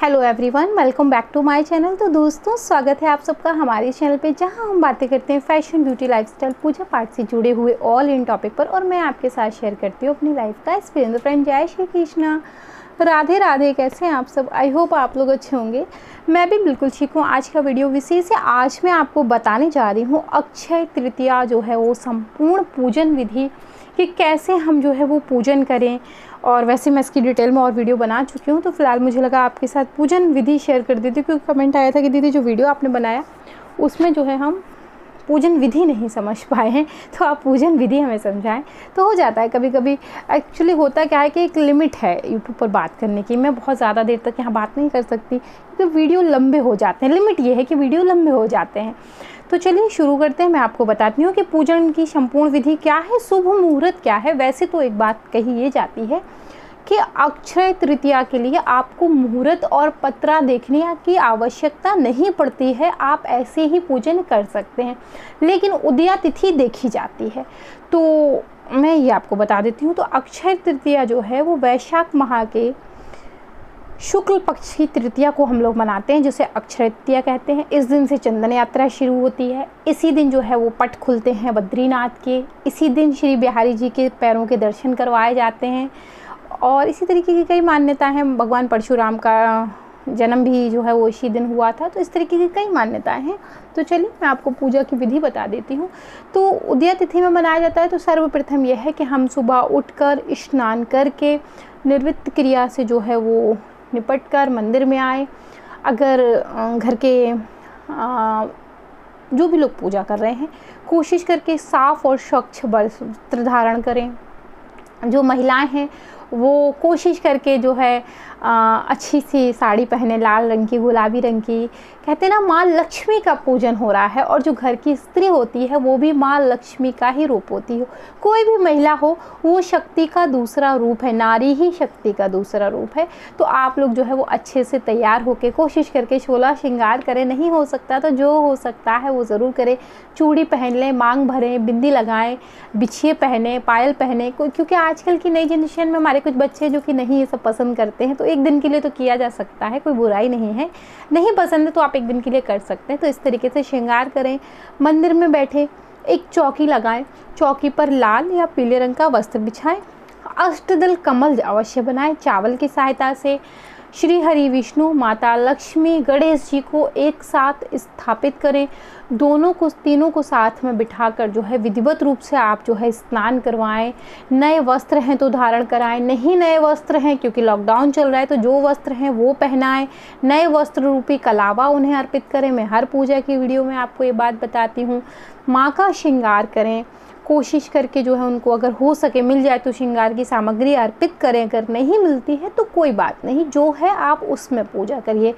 Hello everyone, welcome back to my channel. तो दोस्तों, स्वागत है आप सबका हमारे चैनल पे, जहां हम बातें करते हैं फैशन, ब्यूटी, लाइफस्टाइल, पूजा पाठ से जुड़े हुए ऑल इन टॉपिक पर। और मैं आपके साथ शेयर करती हूँ अपनी लाइफ का एक्सपीरियंस। फ्रेंड, जय श्री कृष्णा, राधे राधे। कैसे हैं आप सब? आई होप आप लोग अच्छे होंगे। मैं भी बिल्कुल ठीक हूँ। आज का वीडियो विशेष है। आज मैं आपको बताने जा रही हूँ अक्षय तृतीया जो है वो संपूर्ण पूजन विधि कि कैसे हम जो है वो पूजन करें। और वैसे मैं इसकी डिटेल में और वीडियो बना चुकी हूँ, तो फिलहाल मुझे लगा आपके साथ पूजन विधि शेयर कर देती हूँ, क्योंकि कमेंट आया था कि दीदी जो वीडियो आपने बनाया उसमें जो है हम पूजन विधि नहीं समझ पाए हैं, तो आप पूजन विधि हमें समझाएं। तो हो जाता है कभी कभी। एक्चुअली होता क्या है कि एक लिमिट है यूट्यूब पर बात करने की। मैं बहुत ज़्यादा देर तक यहाँ बात नहीं कर सकती, क्योंकि वीडियो लंबे हो जाते हैं। लिमिट ये है कि वीडियो लंबे हो जाते हैं। तो चलिए शुरू करते हैं। मैं आपको बताती हूँ कि पूजन की संपूर्ण विधि क्या है, शुभ मुहूर्त क्या है। वैसे तो एक बात कही ये जाती है कि अक्षय तृतीया के लिए आपको मुहूर्त और पत्रा देखने की आवश्यकता नहीं पड़ती है, आप ऐसे ही पूजन कर सकते हैं। लेकिन उदया तिथि देखी जाती है, तो मैं ये आपको बता देती हूँ। तो अक्षय तृतीया जो है वो वैशाख माह के शुक्ल पक्ष की तृतीया को हम लोग मनाते हैं, जिसे अक्षय तृतीया कहते हैं। इस दिन से चंदन यात्रा शुरू होती है। इसी दिन जो है वो पट खुलते हैं बद्रीनाथ के। इसी दिन श्री बिहारी जी के पैरों के दर्शन करवाए जाते हैं। और इसी तरीके की कई मान्यताएं हैं। भगवान परशुराम का जन्म भी जो है वो इसी दिन हुआ था। तो इस तरीके की कई मान्यताएं हैं। तो चलिए मैं आपको पूजा की विधि बता देती हूँ। तो उदया तिथि में मनाया जाता है। तो सर्वप्रथम यह है कि हम सुबह उठकर स्नान करके निर्वृत्त क्रिया से जो है वो निपट कर मंदिर में आए। अगर घर के जो भी लोग पूजा कर रहे हैं, कोशिश करके साफ़ और स्वच्छ वस्त्र धारण करें। जो महिलाएं हैं वो कोशिश करके जो है अच्छी सी साड़ी पहने, लाल रंग की, गुलाबी रंग की। कहते हैं ना, माँ लक्ष्मी का पूजन हो रहा है। और जो घर की स्त्री होती है वो भी माँ लक्ष्मी का ही रूप होती है। कोई भी महिला हो, वो शक्ति का दूसरा रूप है। नारी ही शक्ति का दूसरा रूप है। तो आप लोग जो है वो अच्छे से तैयार होकर कोशिश करके 16 श्रृंगार करें। नहीं हो सकता तो जो हो सकता है वो ज़रूर करें। चूड़ी पहन लें, मांग भरें, बिंदी लगाएं, बिछिए पहने, पायल पहने। क्योंकि आजकल की नई जनरेशन में हमारे कुछ बच्चे जो कि नहीं ये सब पसंद करते हैं, तो एक दिन के लिए तो किया जा सकता है, कोई बुराई नहीं है। नहीं पसंद है तो आप एक दिन के लिए कर सकते हैं। तो इस तरीके से श्रृंगार करें। मंदिर में बैठे एक चौकी लगाएं। चौकी पर लाल या पीले रंग का वस्त्र बिछाएं। अष्टदल कमल अवश्य बनाएं चावल की सहायता से। श्री हरि विष्णु, माता लक्ष्मी, गणेश जी को एक साथ स्थापित करें। तीनों को साथ में बिठाकर जो है विधिवत रूप से आप जो है स्नान करवाएं। नए वस्त्र हैं तो धारण कराएं। नहीं नए वस्त्र हैं, क्योंकि लॉकडाउन चल रहा है, तो जो वस्त्र हैं वो पहनाएं। नए वस्त्र रूपी कलावा उन्हें अर्पित करें। मैं हर पूजा की वीडियो में आपको ये बात बताती हूँ। माँ का श्रृंगार करें। कोशिश करके जो है उनको अगर हो सके मिल जाए तो श्रृंगार की सामग्री अर्पित करें। अगर नहीं मिलती है तो कोई बात नहीं, जो है आप उसमें पूजा करिए।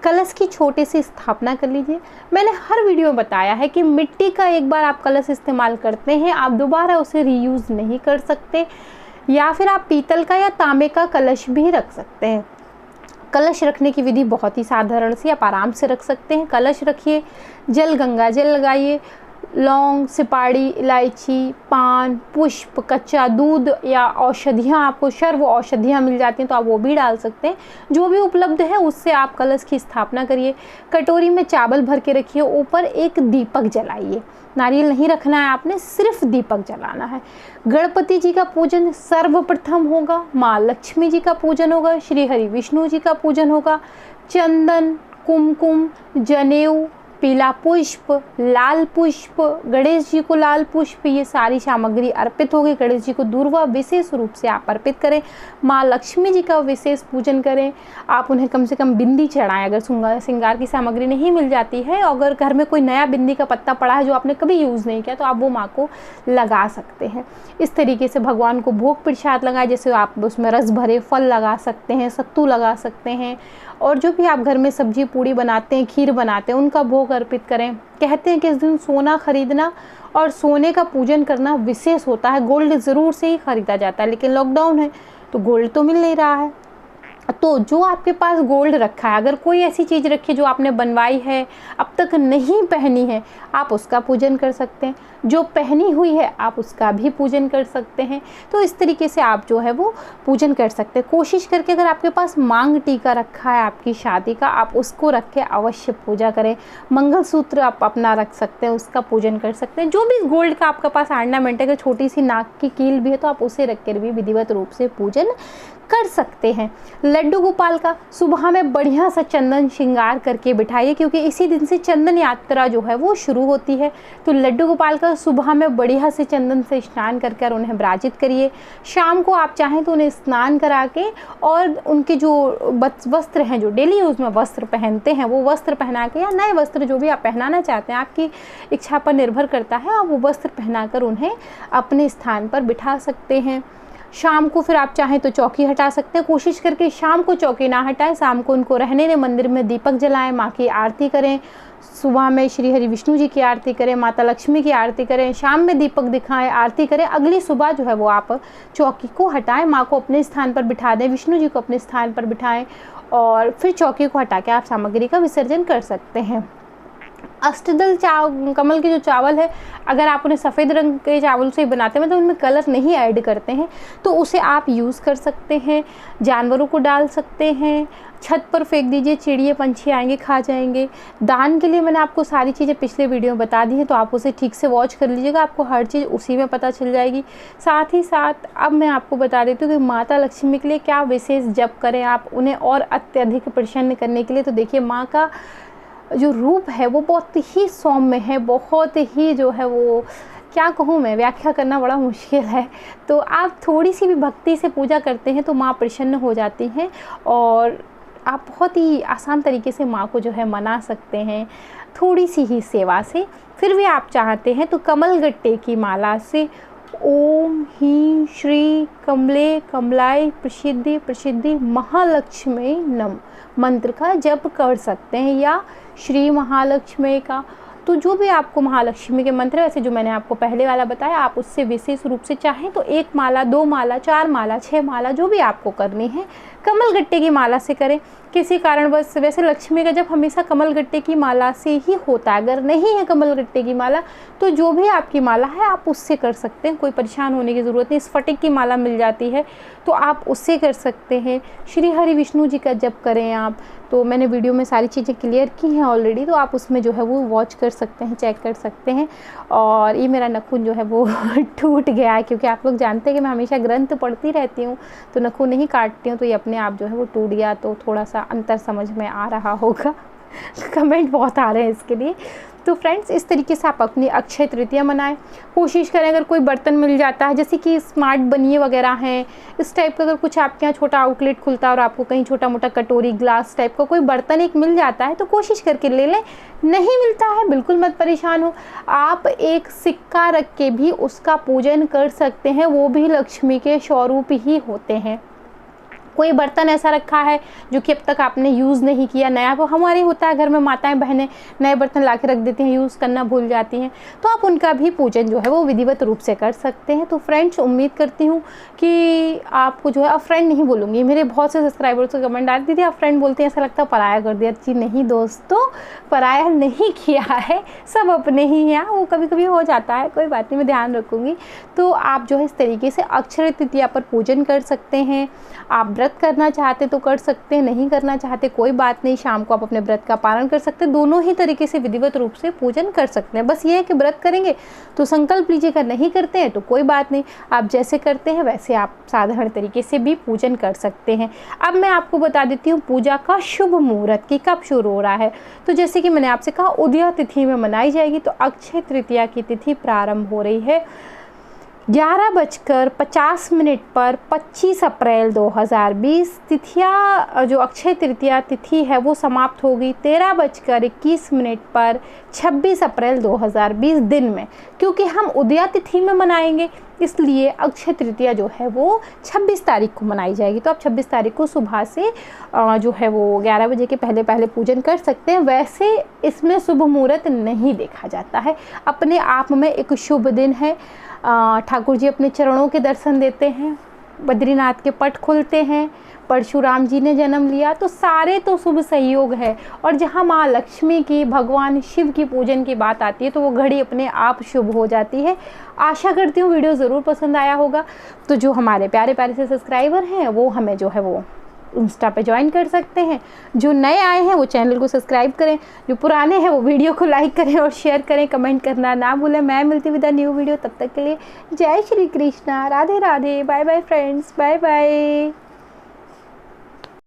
कलश की छोटी सी स्थापना कर लीजिए। मैंने हर वीडियो में बताया है कि मिट्टी का एक बार आप कलश इस्तेमाल करते हैं, आप दोबारा उसे रीयूज़ नहीं कर सकते। या फिर आप पीतल का या तांबे का कलश भी रख सकते हैं। कलश रखने की विधि बहुत ही साधारण सी, आप आराम से रख सकते हैं। कलश रखिए, जल गंगा जल लगाइए। लौंग, सुपारी, इलायची, पान, पुष्प, कच्चा दूध या औषधियाँ, आपको सर्व औषधियाँ मिल जाती हैं तो आप वो भी डाल सकते हैं। जो भी उपलब्ध है उससे आप कलश की स्थापना करिए। कटोरी में चावल भर के रखिए। ऊपर एक दीपक जलाइए। नारियल नहीं रखना है आपने, सिर्फ दीपक जलाना है। गणपति जी का पूजन सर्वप्रथम होगा। माँ लक्ष्मी जी का पूजन होगा। श्री हरि विष्णु जी का पूजन होगा। चंदन, कुमकुम, जनेऊ, पीला पुष्प, लाल पुष्प, गणेश जी को लाल पुष्प, ये सारी सामग्री अर्पित होगी। गणेश जी को दूर्वा विशेष रूप से आप अर्पित करें। माँ लक्ष्मी जी का विशेष पूजन करें। आप उन्हें कम से कम बिंदी चढ़ाएं। अगर श्रृंगार की सामग्री नहीं मिल जाती है, अगर घर में कोई नया बिंदी का पत्ता पड़ा है जो आपने कभी यूज़ नहीं किया, तो आप वो माँ को लगा सकते हैं। इस तरीके से भगवान को भोग प्रसाद लगाए। जैसे आप उसमें रस भरे फल लगा सकते हैं, सत्तू लगा सकते हैं। और जो भी आप घर में सब्जी पूड़ी बनाते हैं, खीर बनाते हैं, उनका भोग अर्पित करें। कहते हैं कि इस दिन सोना खरीदना और सोने का पूजन करना विशेष होता है। गोल्ड ज़रूर से ही ख़रीदा जाता है, लेकिन लॉकडाउन है तो गोल्ड तो मिल नहीं रहा है। तो जो आपके पास गोल्ड रखा है, अगर कोई ऐसी चीज़ रखी जो आपने बनवाई है, अब तक नहीं पहनी है, आप उसका पूजन कर सकते हैं। जो पहनी हुई है आप उसका भी पूजन कर सकते हैं। तो इस तरीके से आप जो है वो पूजन कर सकते हैं। कोशिश करके अगर आपके पास मांग टीका रखा है आपकी शादी का, आप उसको रख के अवश्य पूजा करें। मंगलसूत्र आप अपना रख सकते हैं, उसका पूजन कर सकते हैं। जो भी गोल्ड का आपके पास ऑर्नामेंट है, अगर छोटी सी नाक की कील भी है तो आप उसे रख कर भी विधिवत रूप से पूजन कर सकते हैं। लड्डू गोपाल का सुबह में बढ़िया सा चंदन श्रृंगार करके बिठाइए, क्योंकि इसी दिन से चंदन यात्रा जो है वो शुरू होती है। तो लड्डू गोपाल का सुबह में बढ़िया से चंदन से स्नान कर उन्हें विराजित करिए। शाम को आप चाहें तो उन्हें स्नान करा के और उनके जो वस्त्र हैं, जो डेली यूज़ में वस्त्र पहनते हैं, वो वस्त्र पहना के, या नए वस्त्र जो भी आप पहनाना चाहते हैं, आपकी इच्छा पर निर्भर करता है, आप वो वस्त्र पहनाकर उन्हें अपने स्थान पर बिठा सकते हैं। शाम को फिर आप चाहें तो चौकी हटा सकते हैं। कोशिश करके शाम को चौकी ना हटाएं, शाम को उनको रहने दें, मंदिर में दीपक जलाएं, माँ की आरती करें। सुबह में श्री हरि विष्णु जी की आरती करें, माता लक्ष्मी की आरती करें, शाम में दीपक दिखाएं, आरती करें। अगली सुबह जो है वो आप चौकी को हटाएं, माँ को अपने स्थान पर बिठा दें, विष्णु जी को अपने स्थान पर बिठाएं और फिर चौकी को हटा के आप सामग्री का विसर्जन कर सकते हैं। अष्टदल कमल के जो चावल है, अगर आप उन्हें सफ़ेद रंग के चावल से बनाते हैं, तो उनमें कलर नहीं ऐड करते हैं, तो उसे आप यूज़ कर सकते हैं। जानवरों को डाल सकते हैं, छत पर फेंक दीजिए, चिड़िया पंछी आएंगे खा जाएंगे। दान के लिए मैंने आपको सारी चीज़ें पिछले वीडियो में बता दी हैं, तो आप उसे ठीक से वॉच कर लीजिएगा, आपको हर चीज़ उसी में पता चल जाएगी। साथ ही साथ अब मैं आपको बता देती हूँ कि माता लक्ष्मी के लिए क्या विशेष जप करें आप उन्हें और अत्यधिक प्रसन्न करने के लिए। तो देखिए, माँ का जो रूप है वो बहुत ही सौम्य है, बहुत ही जो है वो क्या कहूँ मैं, व्याख्या करना बड़ा मुश्किल है। तो आप थोड़ी सी भी भक्ति से पूजा करते हैं तो माँ प्रसन्न हो जाती हैं और आप बहुत ही आसान तरीके से माँ को जो है मना सकते हैं, थोड़ी सी ही सेवा से। फिर भी आप चाहते हैं तो कमल गट्टे की माला से ओम ह्रीं श्री कमले कमलाय प्रसिद्धि प्रसिद्धि महालक्ष्मी नम मंत्र का जप कर सकते हैं, या श्री महालक्ष्मी का। तो जो भी आपको महालक्ष्मी के मंत्र है, वैसे जो मैंने आपको पहले वाला बताया, आप उससे विशेष रूप से चाहें तो 1 माला, 2 माला, 4 माला, 6 माला, जो भी आपको करनी है कमल गट्टे की माला से करें। किसी कारणवश, वैसे लक्ष्मी का जप हमेशा कमल गट्टे की माला से ही होता है, अगर नहीं है कमल गट्टे की माला तो जो भी आपकी माला है आप उससे कर सकते हैं, कोई परेशान होने की ज़रूरत नहीं। स्फटिक की माला मिल जाती है तो आप उससे कर सकते हैं। श्री हरि विष्णु जी का जप करें आप, तो मैंने वीडियो में सारी चीज़ें क्लियर की हैं ऑलरेडी, तो आप उसमें जो है वो वॉच कर सकते हैं, चेक कर सकते हैं। और ये मेरा नखून जो है वो टूट गया है, क्योंकि आप लोग जानते हैं कि मैं हमेशा ग्रंथ पढ़ती रहती हूँ तो नखून नहीं काटती हूँ, तो ये अपने आप जो है वो टूट गया, तो थोड़ा सा अंतर समझ में आ रहा होगा। कमेंट बहुत आ रहे हैं इसके लिए। तो फ्रेंड्स, इस तरीके से आप अपनी अक्षय तृतीया मनाएं। कोशिश करें अगर कोई बर्तन मिल जाता है, जैसे कि स्मार्ट बनिए वगैरह हैं, इस टाइप का अगर कुछ आपके यहाँ छोटा आउटलेट खुलता है और आपको कहीं छोटा मोटा कटोरी ग्लास टाइप का कोई बर्तन एक मिल जाता है तो कोशिश करके ले लें। नहीं मिलता है बिल्कुल मत परेशान हो, आप एक सिक्का रख के भी उसका पूजन कर सकते हैं, वो भी लक्ष्मी के स्वरूप ही होते हैं। कोई बर्तन ऐसा रखा है जो कि अब तक आपने यूज़ नहीं किया, नया, वो हमारे होता है घर में, माताएं बहनें नए बर्तन ला के रख देती हैं, यूज़ करना भूल जाती हैं, तो आप उनका भी पूजन जो है वो विधिवत रूप से कर सकते हैं। तो फ्रेंड्स, उम्मीद करती हूँ कि आपको जो है, अब फ्रेंड नहीं बोलूँगी, मेरे बहुत से सब्सक्राइबर्स को कमेंट आ रही थी, आप फ्रेंड बोलते हैं ऐसा लगता है पराया कर दिया। जी नहीं दोस्तों, पराया नहीं किया है, सब अपने ही हैं, वो कभी कभी हो जाता है, कोई बात नहीं, मैं ध्यान रखूँगी। तो आप जो है इस तरीके से अक्षय तृतीया पर पूजन कर सकते हैं। आप व्रत करना चाहते तो कर सकते हैं, नहीं करना चाहते कोई बात नहीं, शाम को आप अपने व्रत का पालन कर सकते हैं। दोनों ही तरीके से विधिवत रूप से पूजन कर सकते हैं। बस ये है कि व्रत करेंगे तो संकल्प लीजिएगा, नहीं करते हैं तो कोई बात नहीं, आप जैसे करते हैं वैसे आप साधारण तरीके से भी पूजन कर सकते हैं। अब मैं आपको बता देती हूँ पूजा का शुभ मुहूर्त की कब शुरू हो रहा है। तो जैसे कि मैंने आपसे कहा, उदया तिथि में मनाई जाएगी, तो अक्षय तृतीया की तिथि प्रारंभ हो रही है 11:50 पर 25 अप्रैल 2020। तिथिया जो अक्षय तृतीया तिथि है वो समाप्त होगी 13:21 पर 26 अप्रैल 2020 दिन में। क्योंकि हम उदया तिथि में मनाएंगे इसलिए अक्षय तृतीया जो है वो 26 तारीख को मनाई जाएगी। तो आप 26 तारीख को सुबह से जो है वो 11 बजे के पहले पहले पूजन कर सकते हैं। वैसे इसमें शुभ मुहूर्त नहीं देखा जाता है, अपने आप में एक शुभ दिन है। ठाकुर जी अपने चरणों के दर्शन देते हैं, बद्रीनाथ के पट खुलते हैं, परशुराम जी ने जन्म लिया, तो सारे तो शुभ सहयोग है। और जहाँ माँ लक्ष्मी की, भगवान शिव की पूजन की बात आती है तो वो घड़ी अपने आप शुभ हो जाती है। आशा करती हूँ वीडियो ज़रूर पसंद आया होगा। तो जो हमारे प्यारे प्यारे से सब्सक्राइबर हैं वो हमें जो है वो इंस्टा पे ज्वाइन कर सकते हैं। जो नए आए हैं वो चैनल को सब्सक्राइब करें, जो पुराने हैं वो वीडियो को लाइक करें और शेयर करें, कमेंट करना ना भूलें। मैं मिलती विद अ न्यू वीडियो, तब तक के लिए जय Shri Krishna, Radhe Radhe, bye bye friends, bye bye.